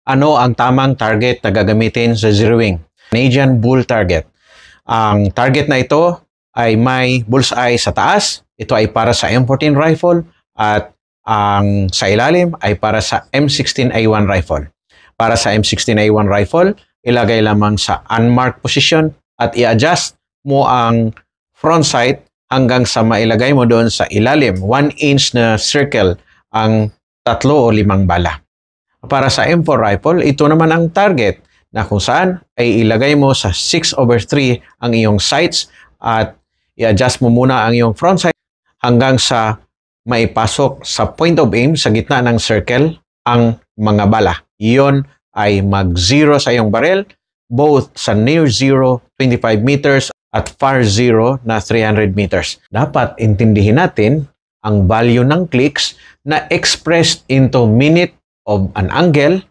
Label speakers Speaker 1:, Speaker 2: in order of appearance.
Speaker 1: Ano ang tamang target na gagamitin sa zeroing? Canadian bull target. Ang target na ito ay may bullseye sa taas. Ito ay para sa M14 rifle at ang sa ilalim ay para sa M16A1 rifle. Para sa M16A1 rifle, ilagay lamang sa unmarked position at i-adjust mo ang front sight hanggang sa mailagay mo doon sa ilalim. 1 inch na circle ang 3 o 5 bala. Para sa M4 rifle, ito naman ang target na kung saan ay ilagay mo sa 6/3 ang iyong sights at i-adjust mo muna ang iyong front sight hanggang sa maipasok sa point of aim sa gitna ng circle ang mga bala. Iyon ay mag-zero sa iyong barrel, both sa near zero 25 meters at far zero na 300 meters. Dapat intindihin natin ang value ng clicks na expressed into minute of an angle